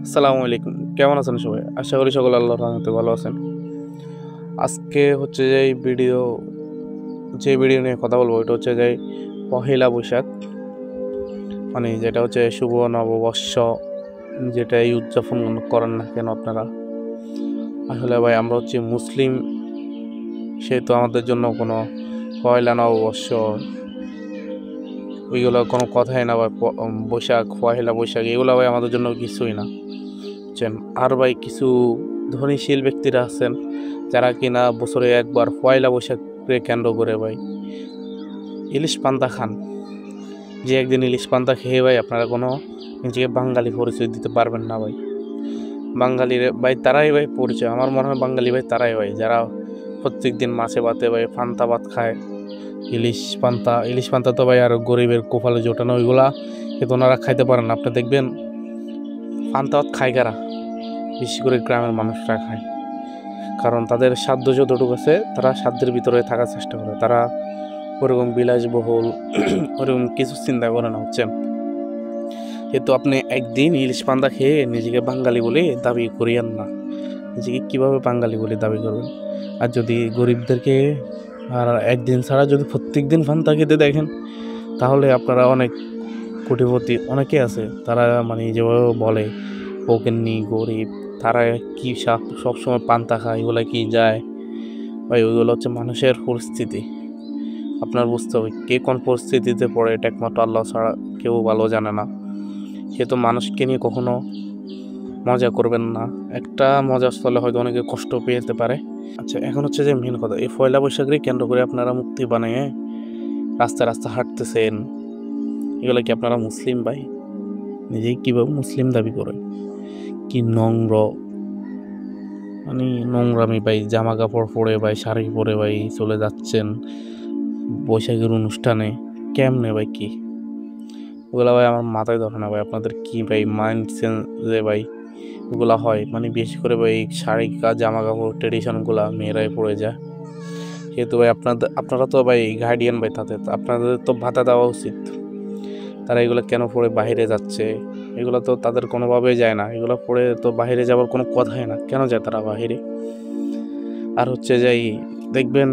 আসসালামু আলাইকুম। কেমন আছেন সবাই? আশা করি সকলে আল্লাহর রহমতে ভালো আছেন। আজকে হচ্ছে যে যে ভিডিও নিয়ে কথা বলবো এটা হচ্ছে যে পহেলা বৈশাখ, মানে যেটা হচ্ছে শুভ নববর্ষ, যেটাই উদযাপন করেন না কেন আপনারা। আসলে ভাই আমরা হচ্ছে মুসলিম, সেহেতু আমাদের জন্য কোনো পয়লা নববর্ষ ওইগুলো কোনো কথাই না ভাই। বৈশাখ, পহেলা বৈশাখ এগুলো ভাই আমাদের জন্য কিছুই না, বুঝছেন। আর ভাই কিছু ধনীশীল ব্যক্তিরা আছেন যারা কিনা বছরে একবার পয়লা বৈশাখকে কেন্দ্র করে ভাই ইলিশ পান্তা খান। যে একদিন ইলিশ পান্তা খেয়ে ভাই আপনারা কোনো নিজেকে বাঙালি পরিচয় দিতে পারবেন না ভাই। বাঙালির ভাই তারাই ভাই পরিচয়, আমার মনে হয় বাঙালি ভাই তারাই ভাই যারা প্রত্যেক দিন মাছে ভাতে ভাই পান্তা ভাত খায়। ইলিশ পান্তা তো ভাই আর গরিবের কপালে জোটে না, ওইগুলা কিন্তু ওনারা খাইতে পারেন না। আপনি দেখবেন পান্তা ভাত খায় কারা, বেশি করে গ্রামের মানুষরা খায়, কারণ তাদের সাধ্য যতটুকু আছে তারা সাধ্যের ভিতরে থাকার চেষ্টা করে। তারা ওরকম বিলাসবহুল ওরকম কিছু চিন্তা করে না, হচ্ছেন। কিন্তু আপনি একদিন ইলিশ পান্তা খেয়ে নিজেকে বাঙালি বলে দাবি করিয়েন না। নিজেকে কীভাবে বাঙালি বলে দাবি করবেন? আর যদি গরিবদেরকে আর একদিন ছাড়া যদি প্রত্যেক দিন পান্তা খেতে দেখেন, তাহলে আপনারা অনেক কোটিপতি অনেকে আছে, তারা মানে যেভাবে বলে পকেননি গরিব, তারা কি সবসময় পান্তা খায়, এগুলো কি যায় ভাই? ওইগুলো হচ্ছে মানুষের পরিস্থিতি। আপনার বুঝতে হবে কে কোন পরিস্থিতিতে পড়ে, এটা একমাত্র আল্লাহ ছাড়া কেউ ভালো জানে না। সেহেতু মানুষকে নিয়ে কখনো মজা করবেন না। একটা মজার স্থলে হয়তো অনেকে কষ্ট পেয়ে যেতে পারে। আচ্ছা, এখন হচ্ছে যে মেন কথা, এই পয়লা বৈশাখকে কেন্দ্র করে আপনারা মুক্তি বানিয়ে রাস্তায় রাস্তা হাঁটতেছেন, এগুলো কি আপনারা মুসলিম ভাই? নিজেই কীভাবে মুসলিম দাবি করেন? কি মানে নোংরামি ভাই। জামা কাপড় পরে ভাই, শাড়ি পরে ভাই চলে যাচ্ছেন বৈশাখের অনুষ্ঠানে, কেমনে ভাই? কি ওগুলা ভাই আমার মাথায় ধরে না ভাই। আপনাদের কি ভাই মাইন্ড চেঞ্জে ভাই ওগুলা হয়? মানে বেশি করে ভাই শাড়ি জামা কাপড় ট্রেডিশনগুলা মেয়েরাই পরে যায়। যেহেতু ভাই আপনারা তো ভাই গার্ডিয়ান ভাই, তাদের আপনাদের তো ভাতা দেওয়া উচিত। তারা এগুলো কেন পরে বাইরে যাচ্ছে? এগুলো তো তাদের কোনোভাবেই যায় না, এগুলো পরে তো বাইরে যাওয়ার কোনো কথাই না। কেন যায় তারা বাইরে? আর হচ্ছে যাই দেখবেন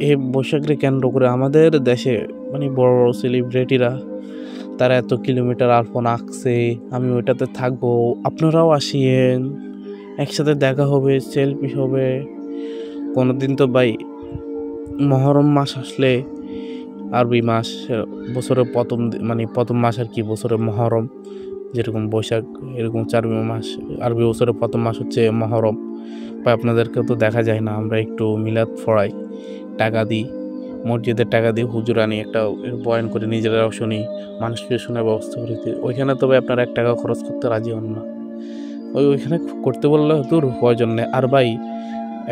এই বৈশাখকে কেন্দ্র করে আমাদের দেশে মানে বড় বড় সেলিব্রিটিরা তারা এত কিলোমিটার আলপনা আঁকছে, আমি ওইটাতে থাকবো, আপনারাও আসিয়েন, একসাথে দেখা হবে, সেলফি হবে। কোনোদিন তো ভাই মহরম মাস আসলে, আরবি মাস, বছরের প্রথম মাস আর কি, বছরের মহরম যেরকম বৈশাখ, এরকম আরবি মাস, আরবি বছরের প্রথম মাস হচ্ছে মহরম। বা আপনাদেরকেও তো দেখা যায় না, আমরা একটু মিলাদ পড়াই, টাকা দিই, মসজিদের টাকা দিয়ে হুজুর আনি, একটা বয়ান করে নিজেরাও শুনি, মানুষকে শোনার ব্যবস্থা করে দিই। ওইখানে তবে আপনারা 1 টাকা খরচ করতে রাজি হন না। ওইখানে করতে বললে তোর প্রয়োজন নেই। আর ভাই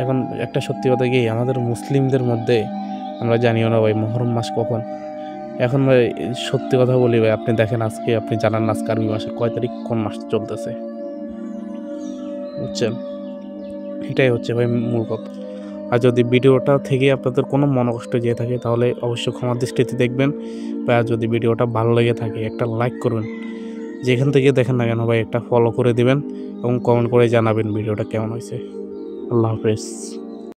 এখন একটা সত্যি কথা কি, আমাদের মুসলিমদের মধ্যে আমরা জানিও না ভাই মহরম মাস কখন। এখন ভাই সত্যি কথা বলি ভাই, আপনি দেখেন আজকে, আপনি জানান না আজকে আরবি মাসের কয় তারিখ, কোন মাস চলতেছে, বুঝছেন? এটাই হচ্ছে ভাই মূল কথা। আর যদি ভিডিওটা থেকে আপনাদের কোনো মনোকষ্ট যেয়ে থাকে তাহলে অবশ্যই ক্ষমার দৃষ্টিতে দেখবেন। বা যদি ভিডিওটা ভালো লেগে থাকে একটা লাইক করবেন, যেখান থেকে দেখেন না কেন ভাই একটা ফলো করে দিবেন এবং কমেন্ট করে জানাবেন ভিডিওটা কেমন হয়েছে। আল্লাহ হাফেজ।